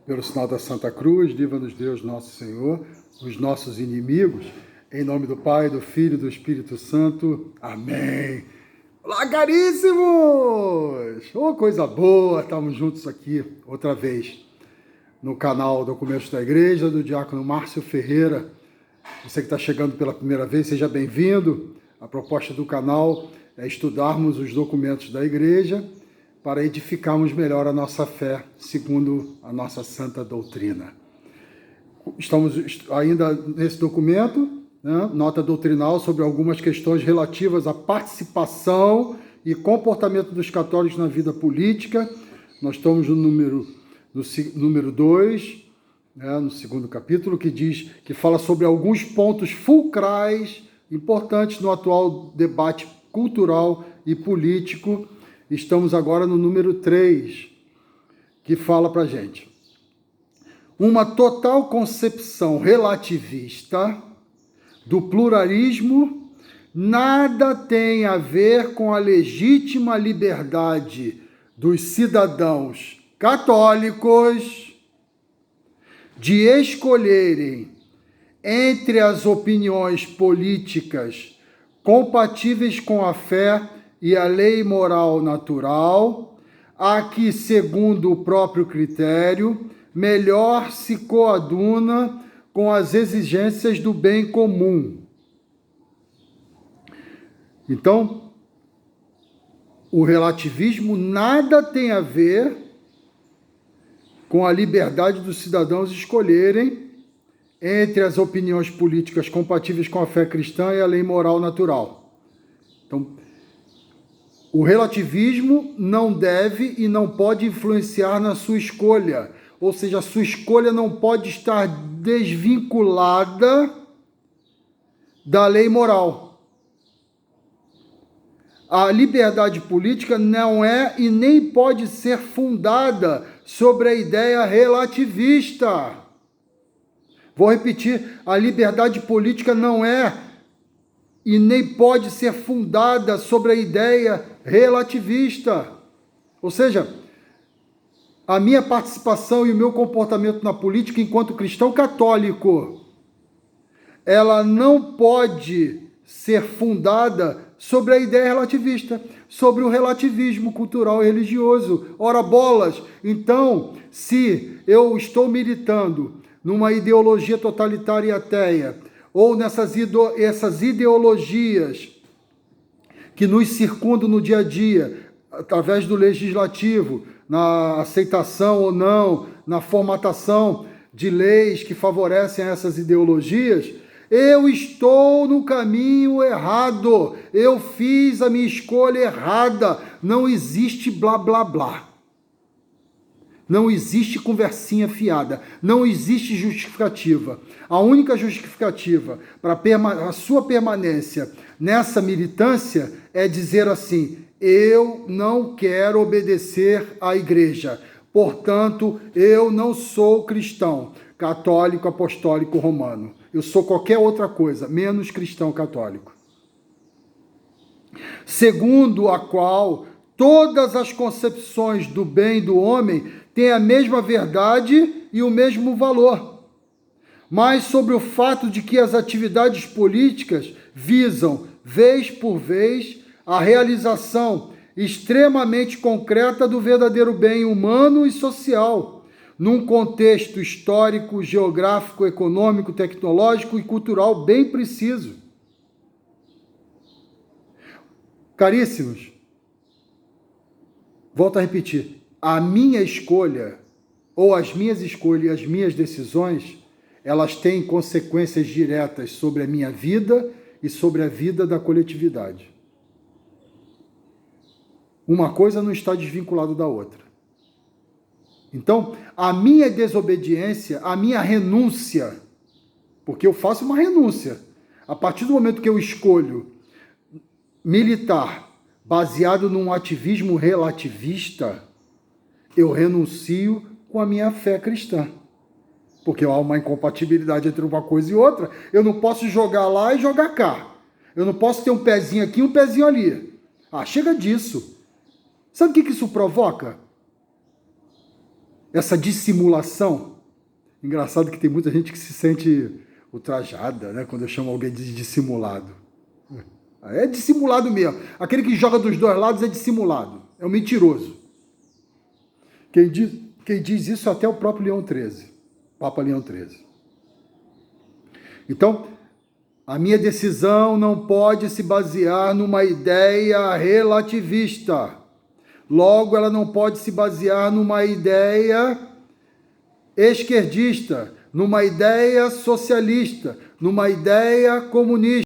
Pelo sinal da Santa Cruz, livra-nos Deus nosso Senhor, dos nossos inimigos, em nome do Pai, do Filho e do Espírito Santo. Amém. Olá, caríssimos! Oh, coisa boa, estamos juntos aqui outra vez no canal Documentos da Igreja, do diácono Márcio Ferreira. Você que está chegando pela primeira vez, seja bem-vindo. A proposta do canal é estudarmos os documentos da Igreja para edificarmos melhor a nossa fé, segundo a nossa santa doutrina. Estamos ainda nesse documento, né, nota doutrinal sobre algumas questões relativas à participação e comportamento dos católicos na vida política. Nós estamos no número 2, né, no segundo capítulo, que fala sobre alguns pontos fulcrais importantes no atual debate cultural e político. Estamos agora no número 3, que fala para a gente. Uma total concepção relativista do pluralismo nada tem a ver com a legítima liberdade dos cidadãos católicos de escolherem entre as opiniões políticas compatíveis com a fé e a lei moral natural, a que, segundo o próprio critério, melhor se coaduna com as exigências do bem comum. Então, o relativismo nada tem a ver com a liberdade dos cidadãos escolherem entre as opiniões políticas compatíveis com a fé cristã e a lei moral natural. Então, o relativismo não deve e não pode influenciar na sua escolha, ou seja, a sua escolha não pode estar desvinculada da lei moral. A liberdade política não é e nem pode ser fundada sobre a ideia relativista. Vou repetir, a liberdade política não é e nem pode ser fundada sobre a ideia relativista. Ou seja, a minha participação e o meu comportamento na política enquanto cristão católico, ela não pode ser fundada sobre a ideia relativista, sobre o relativismo cultural e religioso. Ora bolas! Então, se eu estou militando numa ideologia totalitária e ateia, ou essas ideologias que nos circundam no dia a dia, através do legislativo, na aceitação ou não, na formatação de leis que favorecem essas ideologias, eu estou no caminho errado, eu fiz a minha escolha errada, não existe blá blá blá. Não existe conversinha fiada, não existe justificativa. A única justificativa para a sua permanência nessa militância é dizer assim: eu não quero obedecer à igreja, portanto, eu não sou cristão, católico, apostólico, romano. Eu sou qualquer outra coisa, menos cristão católico. Segundo a qual todas as concepções do bem do homem têm a mesma verdade e o mesmo valor. Mas sobre o fato de que as atividades políticas visam, vez por vez, a realização extremamente concreta do verdadeiro bem humano e social, num contexto histórico, geográfico, econômico, tecnológico e cultural bem preciso. Caríssimos, volto a repetir, a minha escolha, ou as minhas escolhas e as minhas decisões, elas têm consequências diretas sobre a minha vida e sobre a vida da coletividade. Uma coisa não está desvinculada da outra. Então, a minha desobediência, a minha renúncia, porque eu faço uma renúncia, a partir do momento que eu escolho militar baseado num ativismo relativista, eu renuncio com a minha fé cristã. Porque há uma incompatibilidade entre uma coisa e outra. Eu não posso jogar lá e jogar cá. Eu não posso ter um pezinho aqui e um pezinho ali. Ah, chega disso. Sabe o que isso provoca? essa dissimulação. Engraçado que tem muita gente que se sente ultrajada, né, quando eu chamo alguém de dissimulado. É dissimulado mesmo. Aquele que joga dos dois lados é dissimulado, é um mentiroso. Quem diz isso até o próprio Leão XIII, Papa Leão XIII. Então, a minha decisão não pode se basear numa ideia relativista. Logo, ela não pode se basear numa ideia esquerdista, numa ideia socialista, numa ideia comunista.